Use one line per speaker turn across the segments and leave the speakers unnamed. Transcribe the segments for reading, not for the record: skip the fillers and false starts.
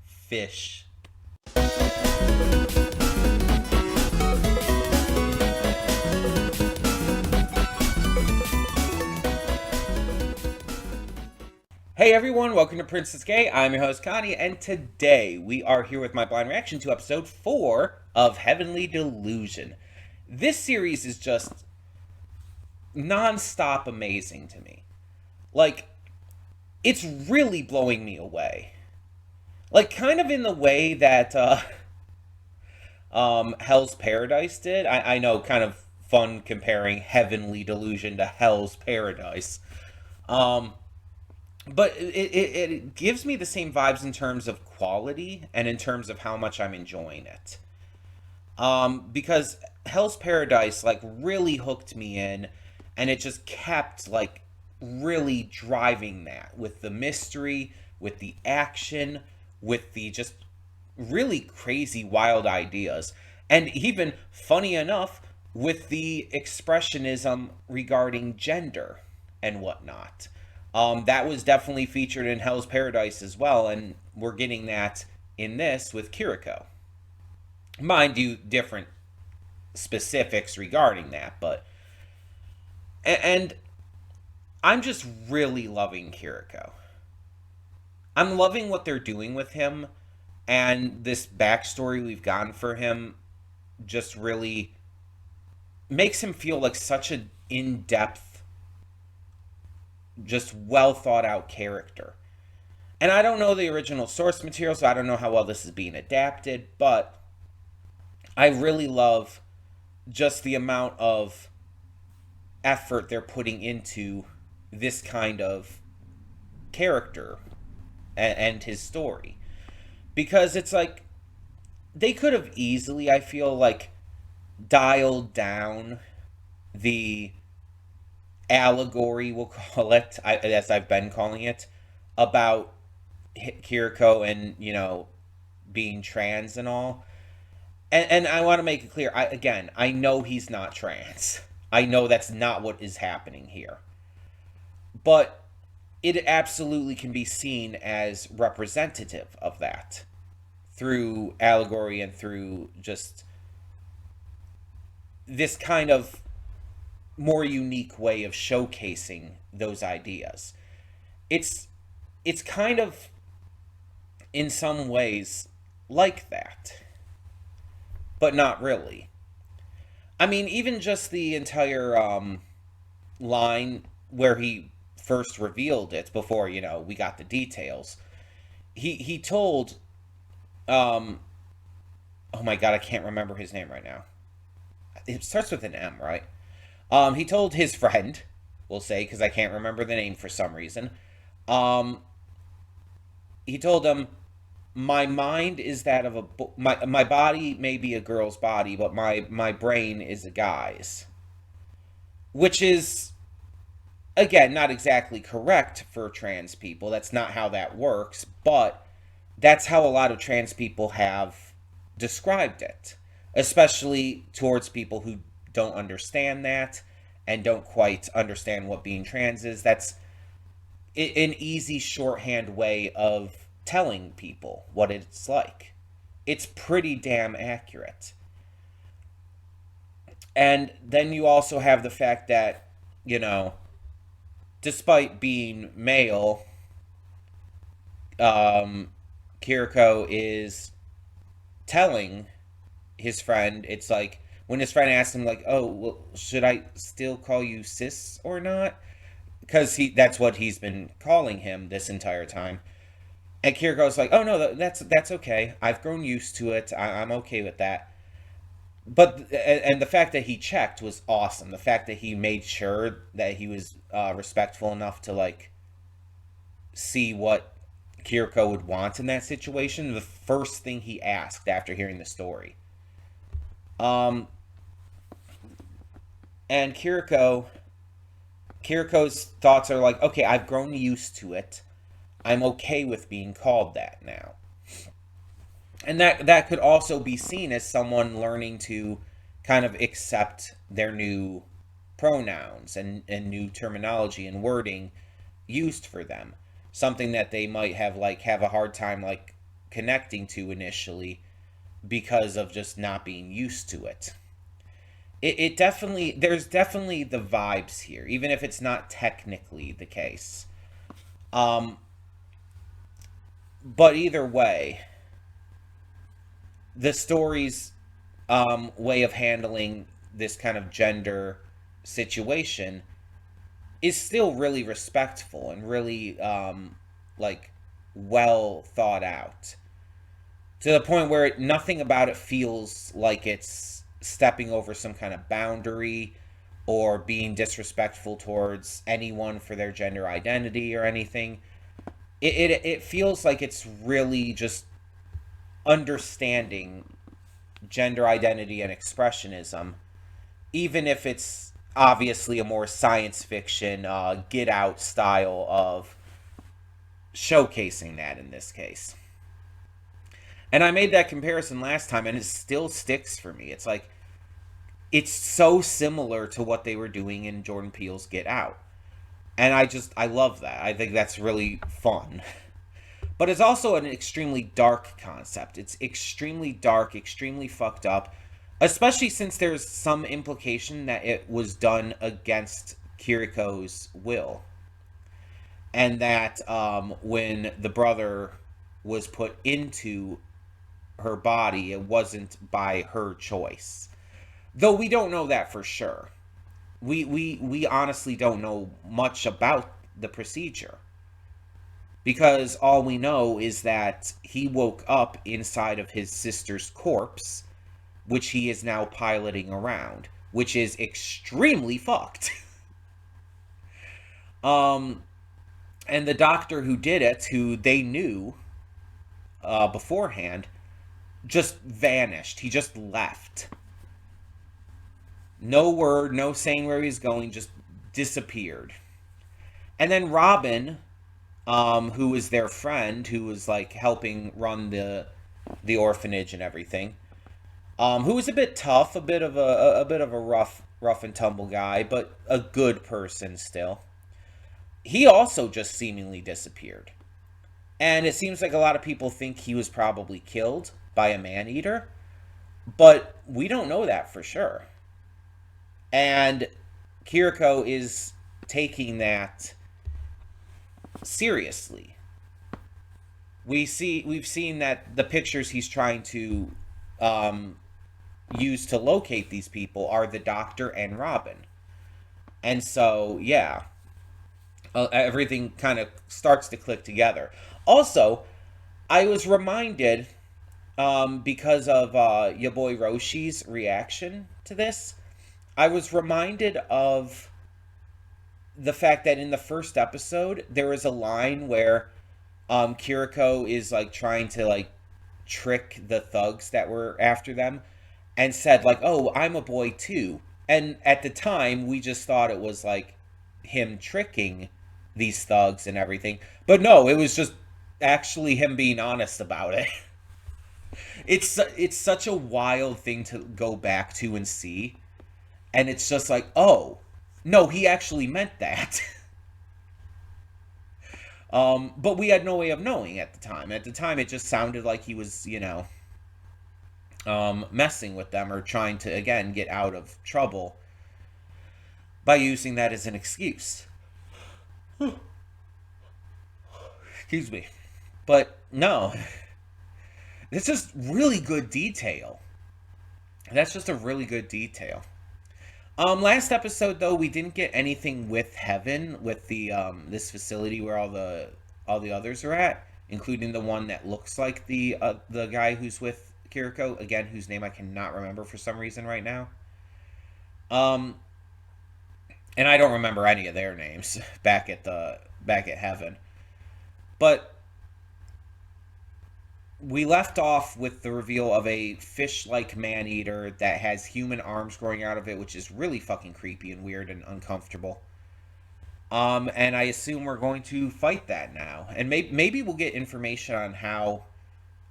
Fish. Hey everyone, welcome to Princess Gay. I'm your host Connie, and today we are here with my blind reaction to episode 4 of Heavenly Delusion. This series is just non-stop amazing to me. Like, it's really blowing me away. Like, kind of in the way that Hell's Paradise did. I know, kind of fun comparing Heavenly Delusion to Hell's Paradise. Um, but it gives me the same vibes in terms of quality and in terms of how much I'm enjoying it. Because Hell's Paradise, like, really hooked me in, and it just kept, like, really driving that with the mystery, with the action, with the just really crazy, wild ideas. And even, funny enough, with the expressionism regarding gender and whatnot. That was definitely featured in Hell's Paradise as well, and we're getting that in this with Kiriko. Mind you, different specifics regarding that, but. And I'm just really loving Kiriko. I'm loving what they're doing with him, and this backstory we've gotten for him just really makes him feel like such an in-depth, just well thought out character. And I don't know the original source material, so I don't know how well this is being adapted, but I really love just the amount of effort they're putting into this kind of character and his story. Because it's like, they could have easily, I feel like, dialed down the allegory, we'll call it, as I've been calling it, about Kiriko and, being trans and all. And I want to make it clear, I know he's not trans. I know that's not what is happening here. But it absolutely can be seen as representative of that through allegory and through just this kind of more unique way of showcasing those ideas. It's kind of in some ways like that, but not really. I mean, even just the entire line where he first revealed it before, we got the details. He told, oh my god, I can't remember his name right now. It starts with an M, right? He told his friend, we'll say, because I can't remember the name for some reason. He told him, my mind is that of my body may be a girl's body, but my brain is a guy's. Which is, again, not exactly correct for trans people. That's not how that works, but that's how a lot of trans people have described it, especially towards people who don't understand that and don't quite understand what being trans is. That's an easy shorthand way of telling people what it's like. It's pretty damn accurate. And then you also have the fact that, despite being male, Kiriko is telling his friend, it's like, when his friend asks him, like, oh, well, should I still call you sis or not? Because that's what he's been calling him this entire time. And Kiriko's like, oh, no, that's okay. I've grown used to it. I'm okay with that. But, and the fact that he checked was awesome. The fact that he made sure that he was respectful enough to, like, see what Kiriko would want in that situation, the first thing he asked after hearing the story. And Kiriko's thoughts are like, okay, I've grown used to it. I'm okay with being called that now. And that could also be seen as someone learning to kind of accept their new pronouns and new terminology and wording used for them. Something that they might have a hard time, like, connecting to initially because of just not being used to it. It definitely, there's definitely the vibes here, even if it's not technically the case. Um, but either way, the story's way of handling this kind of gender situation is still really respectful and really like well thought out, to the point where nothing about it feels like it's stepping over some kind of boundary or being disrespectful towards anyone for their gender identity or anything. It feels like it's really just understanding gender identity and expressionism, even if it's obviously a more science fiction, Get Out style of showcasing that in this case. And I made that comparison last time, and it still sticks for me. It's like, it's so similar to what they were doing in Jordan Peele's Get Out. And I love that. I think that's really fun. But it's also an extremely dark concept. It's extremely dark, extremely fucked up, especially since there's some implication that it was done against Kiriko's will. And that when the brother was put into her body, it wasn't by her choice. Though we don't know that for sure. We honestly don't know much about the procedure, because all we know is that he woke up inside of his sister's corpse, which he is now piloting around, which is extremely fucked. um and the doctor who did it, who they knew beforehand, just vanished. He just left. No word, no saying where he's going, just disappeared. And then Robin, who was their friend, who was like helping run the orphanage and everything, who was a bit tough, a bit of a rough and tumble guy, but a good person still. He also just seemingly disappeared. And it seems like a lot of people think he was probably killed by a man-eater, but we don't know that for sure. And Kiriko is taking that seriously. We've seen that the pictures he's trying to use to locate these people are the doctor and Robin. And so, yeah, everything kind of starts to click together. Also, I was reminded, because of your boy Roshi's reaction to this, I was reminded of the fact that in the first episode, there was a line where Kiriko is like trying to like trick the thugs that were after them, and said like, "Oh, I'm a boy too." And at the time, we just thought it was like him tricking these thugs and everything. But no, it was just actually him being honest about it. It's such a wild thing to go back to and see. And it's just like, oh, no, he actually meant that. But we had no way of knowing at the time. At the time, it just sounded like he was, messing with them, or trying to, again, get out of trouble by using that as an excuse. Excuse me. But no, it's just really good detail. That's just a really good detail. Last episode though, we didn't get anything with Heaven, with the this facility where all the others are at, including the one that looks like the guy who's with Kiriko, again, whose name I cannot remember for some reason right now. And I don't remember any of their names back at Heaven. But we left off with the reveal of a fish-like man-eater that has human arms growing out of it, which is really fucking creepy and weird and uncomfortable. And I assume we're going to fight that now. And maybe we'll get information on how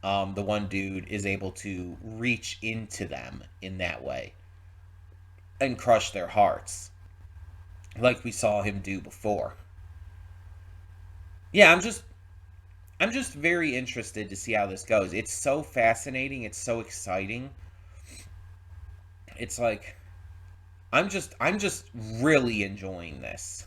the one dude is able to reach into them in that way and crush their hearts, like we saw him do before. Yeah, I'm just very interested to see how this goes. It's so fascinating. It's so exciting. It's like I'm just really enjoying this.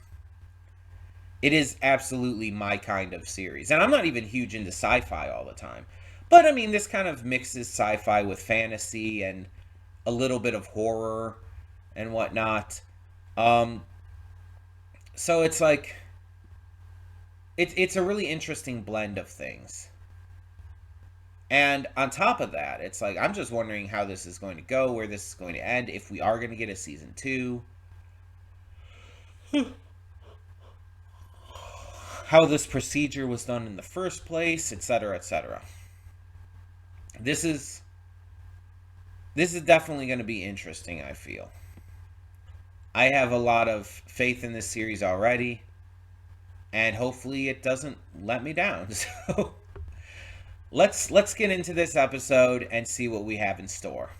It is absolutely my kind of series. And I'm not even huge into sci-fi all the time. But I mean, this kind of mixes sci-fi with fantasy and a little bit of horror and whatnot. Um, so it's like it's a really interesting blend of things. And on top of that, it's like I'm just wondering how this is going to go, where this is going to end, if we are going to get a season two, how this procedure was done in the first place, etc., etc. This is this is definitely going to be interesting, I feel. I have a lot of faith in this series already, and hopefully it doesn't let me down. So let's get into this episode and see what we have in store.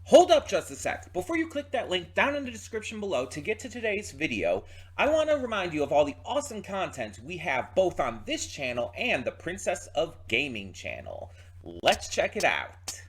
Hold up just a sec. Before you click that link down in the description below to get to today's video, I want to remind you of all the awesome content we have both on this channel and the Princess of Gaming channel. Let's check it out.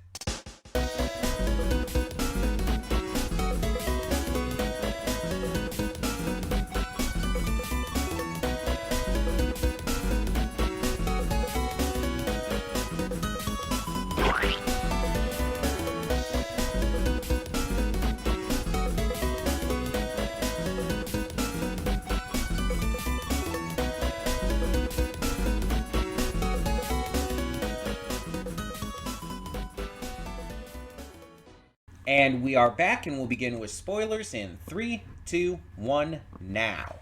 And we are back, and we'll begin with spoilers in 3, 2, 1, now.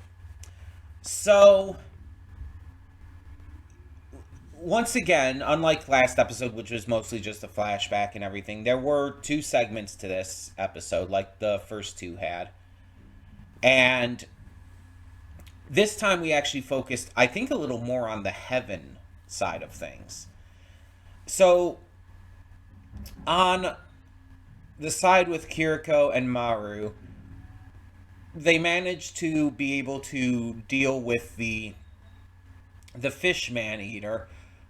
So, once again, unlike last episode, which was mostly just a flashback and everything, there were two segments to this episode, like the first two had. And this time we actually focused, I think, a little more on the heaven side of things. So, on the side with Kiriko and Maru, they managed to be able to deal with the fish man eater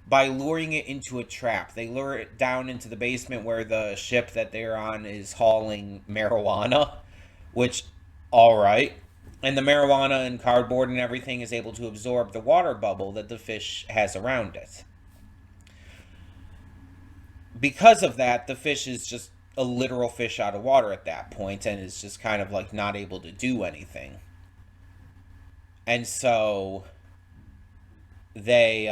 by luring it into a trap. They lure it down into the basement where the ship that they're on is hauling marijuana, which, all right. And the marijuana and cardboard and everything is able to absorb the water bubble that the fish has around it. Because of that, the fish is just a literal fish out of water at that point and is just kind of like not able to do anything. And so they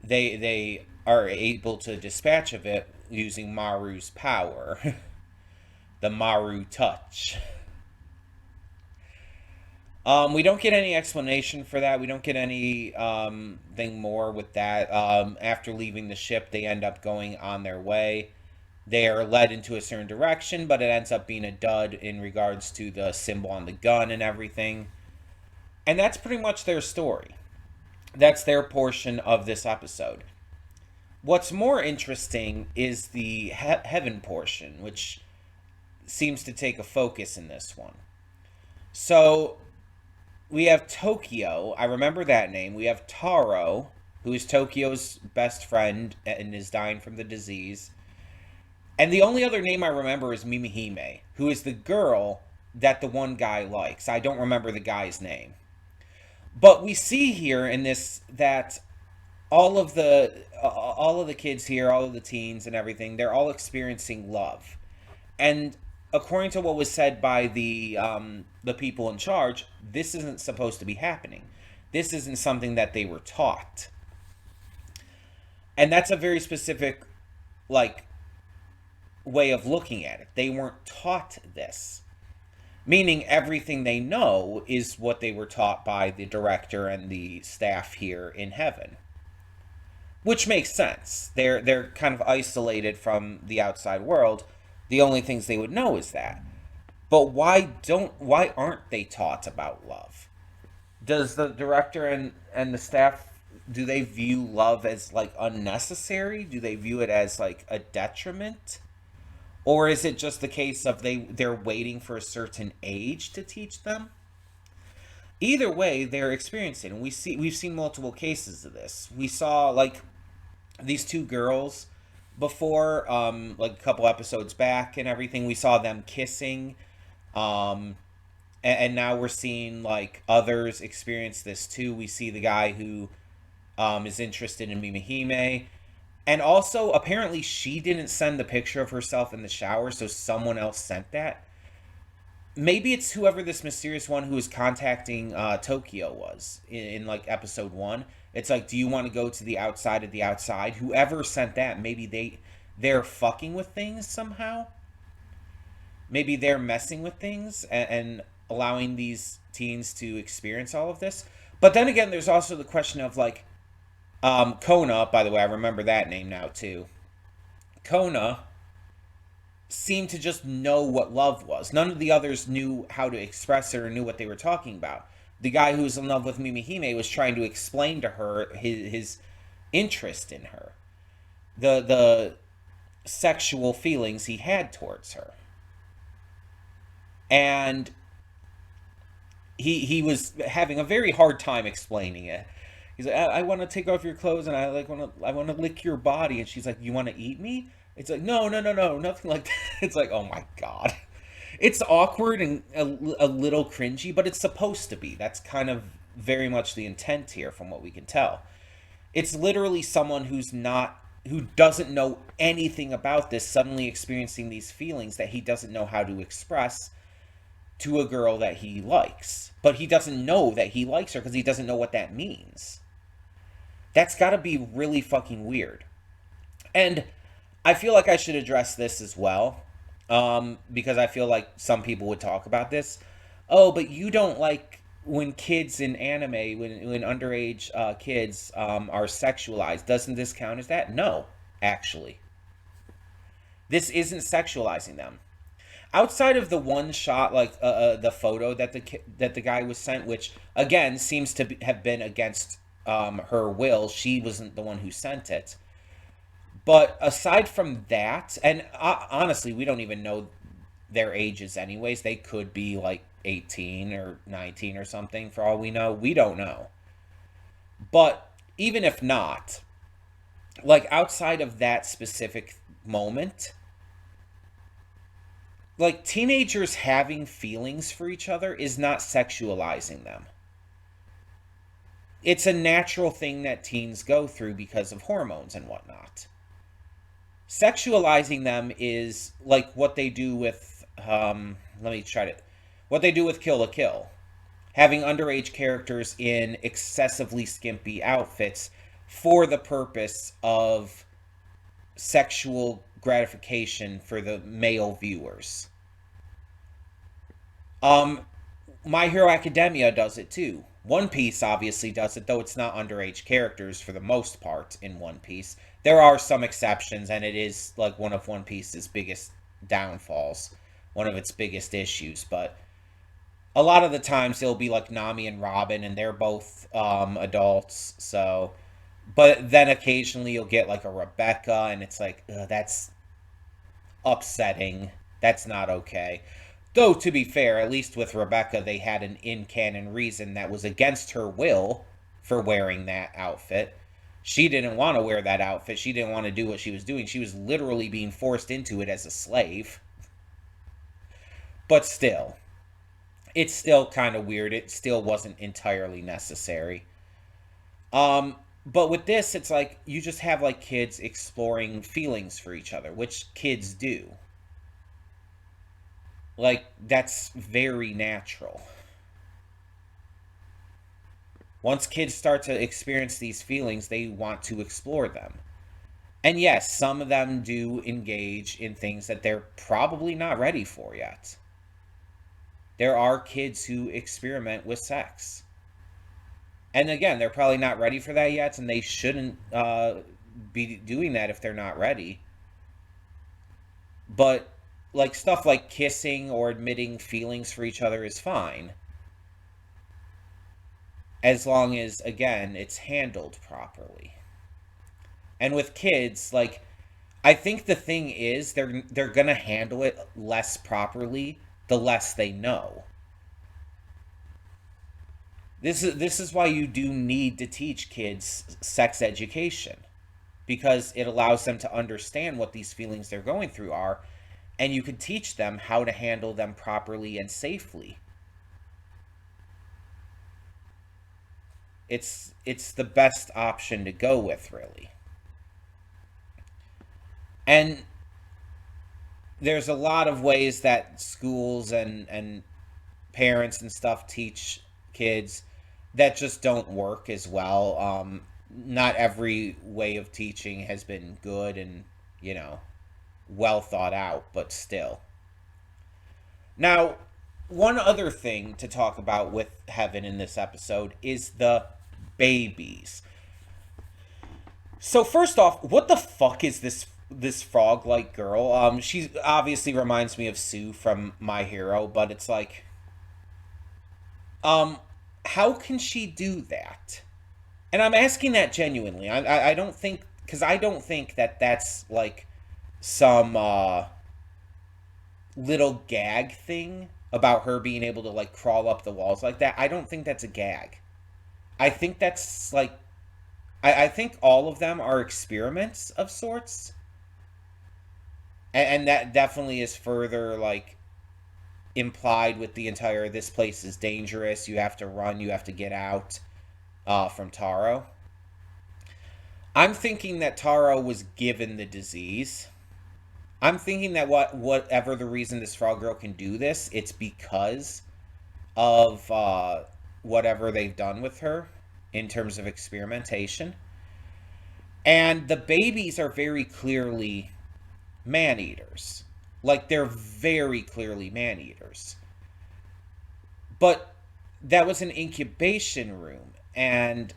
they are able to dispatch of it using Maru's power. The Maru touch. We don't get any explanation for that. We don't get any thing more with that. After leaving the ship, they end up going on their way. They are led into a certain direction, but it ends up being a dud in regards to the symbol on the gun and everything. And that's pretty much their story. That's their portion of this episode. What's more interesting is the heaven portion, which seems to take a focus in this one. So we have Tokyo. I remember that name. We have Taro, who is Tokyo's best friend and is dying from the disease. And the only other name I remember is Mimihime, who is the girl that the one guy likes. I don't remember the guy's name. But we see here in this that all of the kids here, all of the teens and everything, they're all experiencing love. And according to what was said by the people in charge, this isn't supposed to be happening. This isn't something that they were taught. And that's a very specific, like, way of looking at it. They weren't taught this. Meaning everything they know is what they were taught by the director and the staff here in heaven. Which makes sense. They're kind of isolated from the outside world. The only things they would know is that. But why aren't they taught about love? Does the director and the staff, do they view love as like unnecessary? Do they view it as like a detriment? Or is it just the case of they're waiting for a certain age to teach them? Either way, they're experiencing, and we've seen multiple cases of this. We saw like these two girls before, like a couple episodes back and everything. We saw them kissing, um, and now we're seeing like others experience this too. We see the guy who is interested in Mimihime. And also, apparently, she didn't send the picture of herself in the shower, so someone else sent that. Maybe it's whoever this mysterious one who was contacting Tokyo was in like episode one. It's like, do you want to go to the outside of the outside? Whoever sent that, maybe they're fucking with things somehow. Maybe they're messing with things and allowing these teens to experience all of this. But then again, there's also the question of like, Kona. By the way, I remember that name now too. Kona seemed to just know what love was. None of the others knew how to express it or knew what they were talking about. The guy who was in love with Mimihime was trying to explain to her his interest in her, the sexual feelings he had towards her, and he was having a very hard time explaining it. He's like, I want to take off your clothes and I want to lick your body, and she's like, you want to eat me? It's like, no, no, no, no, nothing like that. It's like, oh my god. It's awkward and a little cringy, but it's supposed to be. That's kind of very much the intent here, from what we can tell. It's literally someone who doesn't know anything about this, suddenly experiencing these feelings that he doesn't know how to express to a girl that he likes. But he doesn't know that he likes her because he doesn't know what that means. That's got to be really fucking weird. And I feel like I should address this as well, because I feel like some people would talk about this. Oh, but you don't like when kids in anime, when underage kids are sexualized. Doesn't this count as that? No, actually. This isn't sexualizing them. Outside of the one shot, like the photo that the guy was sent, which again seems to have been against her will. She wasn't the one who sent it. But aside from that, and honestly, we don't even know their ages anyways. They could be like 18 or 19 or something for all we know. We don't know. But even if not, like outside of that specific moment, like teenagers having feelings for each other is not sexualizing them. It's a natural thing that teens go through because of hormones and whatnot. Sexualizing them is like what they do with let me try to what they do with Kill la Kill, having underage characters in excessively skimpy outfits for the purpose of sexual gratification for the male viewers. um My Hero Academia does it too. One Piece obviously does it, though it's not underage characters for the most part in One Piece. There are some exceptions, and it is like one of One Piece's biggest downfalls, one of its biggest issues. But a lot of the times it'll be like Nami and Robin, and they're both adults. So, but then occasionally you'll get like a Rebecca, and it's like, ugh, that's upsetting. That's not okay. Though, to be fair, at least with Rebecca, they had an in canon reason that was against her will for wearing that outfit. She didn't want to wear that outfit. She didn't want to do what she was doing. She was literally being forced into it as a slave. But still, it's still kind of weird. It still wasn't entirely necessary. But with this, it's like you just have like kids exploring feelings for each other, which kids do. Like, that's very natural. Once kids start to experience these feelings, they want to explore them. And yes, some of them do engage in things that they're probably not ready for yet. There are kids who experiment with sex. And again, they're probably not ready for that yet, and they shouldn't be doing that if they're not ready. But like stuff like kissing or admitting feelings for each other is fine, as long as again it's handled properly. And with kids, like, I think the thing is they're going to handle it less properly the less they know. This is why you do need to teach kids sex education, because it allows them to understand what these feelings they're going through are, and you can teach them how to handle them properly and safely. It's the best option to go with, really. And there's a lot of ways that schools and parents and stuff teach kids that just don't work as well. Not every way of teaching has been good and, you know, well thought out, but still. Now, one other thing to talk about with Heaven in this episode is the babies. So first off, what the fuck is this frog-like girl? She obviously reminds me of Sue from My Hero, but it's like, um, how can she do that? And I'm asking that genuinely. I don't think, because I don't think that that's like some little gag thing about her being able to like crawl up the walls like that. I don't think that's a gag. I think that's like, I think all of them are experiments of sorts, and that definitely is further like implied with the entire "this place is dangerous, you have to run, you have to get out" from Taro. I'm thinking that Taro was given the disease. I'm thinking that whatever the reason this frog girl can do this, it's because of whatever they've done with her in terms of experimentation. And the babies are very clearly man eaters. Like, they're very clearly man eaters. But that was an incubation room. And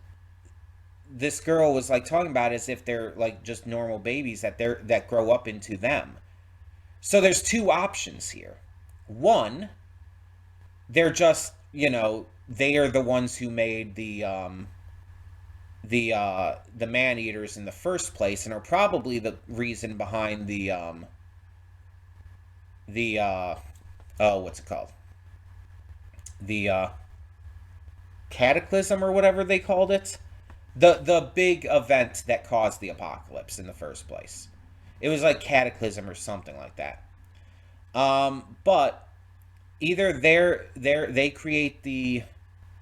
this girl was like talking about it as if they're like just normal babies that grow up into them. So there's two options here. One, they're just, they are the ones who made the man eaters in the first place, and are probably the reason behind the oh, what's it called, the cataclysm or whatever they called it, the big event that caused the apocalypse in the first place. It was like cataclysm or something like that. But either they create the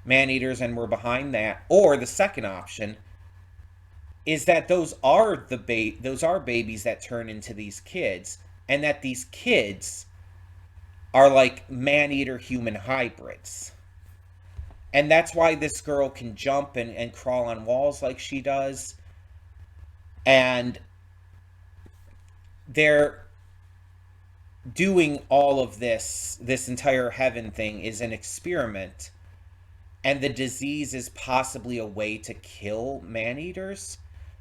man eaters and we're behind that, or the second option is that those are babies that turn into these kids, and that these kids are like man eater human hybrids. And that's why this girl can jump and crawl on walls like she does. And they're doing all of this entire Heaven thing is an experiment, and the disease is possibly a way to kill man-eaters,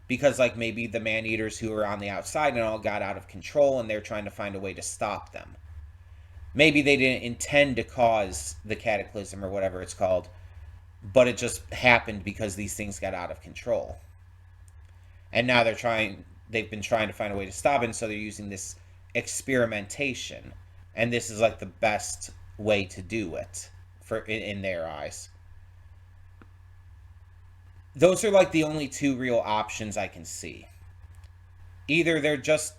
because like maybe the man-eaters who are on the outside and all got out of control and they're trying to find a way to stop them. Maybe they didn't intend to cause the cataclysm or whatever it's called, but it just happened because these things got out of control. And now they've been trying to find a way to stop it, and so they're using this experimentation, and this is like the best way to do it in their eyes. Those are like the only two real options I can see. Either they're just,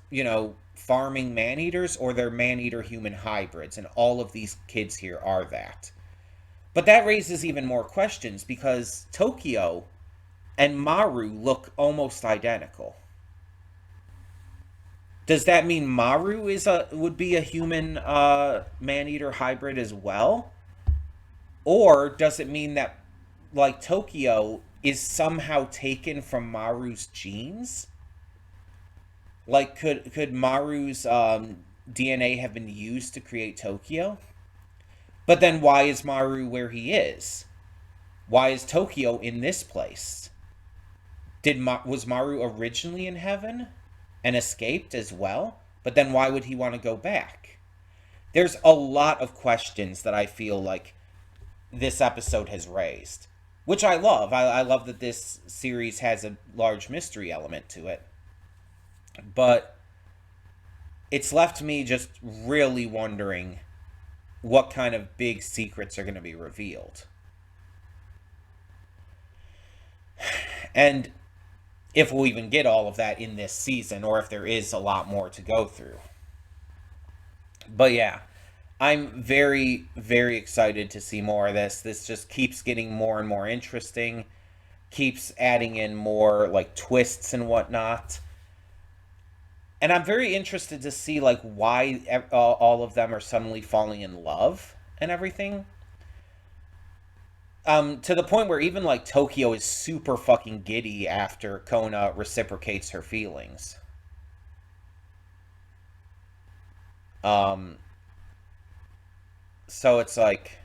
farming man-eaters, or they're man-eater human hybrids, and all of these kids here are that. But that raises even more questions, because Tokyo and Maru look almost identical. Does that mean Maru would be a human man-eater hybrid as well? Or does it mean that like Tokyo is somehow taken from Maru's genes? Like, could Maru's DNA have been used to create Tokyo? But then why is Maru where he is? Why is Tokyo in this place? Was Maru originally in Heaven and escaped as well? But then why would he want to go back? There's a lot of questions that I feel like this episode has raised, which I love. I love that this series has a large mystery element to it. But it's left me just really wondering what kind of big secrets are going to be revealed. And if we'll even get all of that in this season, or if there is a lot more to go through. But yeah, I'm very, very excited to see more of this. This just keeps getting more and more interesting, keeps adding in more like twists and whatnot. And I'm very interested to see like why all of them are suddenly falling in love and everything. To the point where even like Tokyo is super fucking giddy after Kona reciprocates her feelings. Um, so it's like,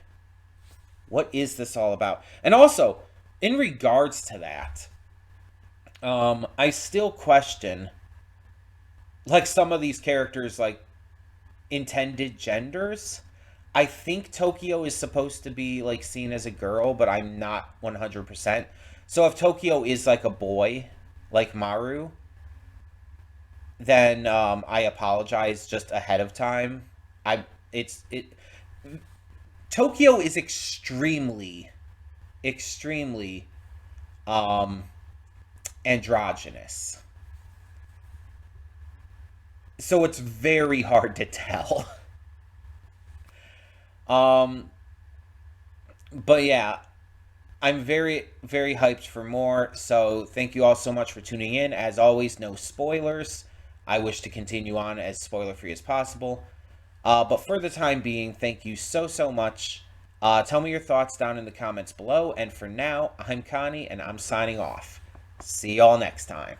what is this all about? And also, in regards to that, I still question like some of these characters like intended genders. I think Tokyo is supposed to be like seen as a girl, but I'm not 100%. So if Tokyo is like a boy, like Maru, then I apologize just ahead of time. I it's it Tokyo is extremely um androgynous. So it's very hard to tell. Um but yeah, I'm very, very hyped for more. So thank you all so much for tuning in. As always, no spoilers. I wish to continue on as spoiler free as possible. But for the time being, thank you so, so much. Tell me your thoughts down in the comments below. And for now, I'm Connie, and I'm signing off. See y'all next time.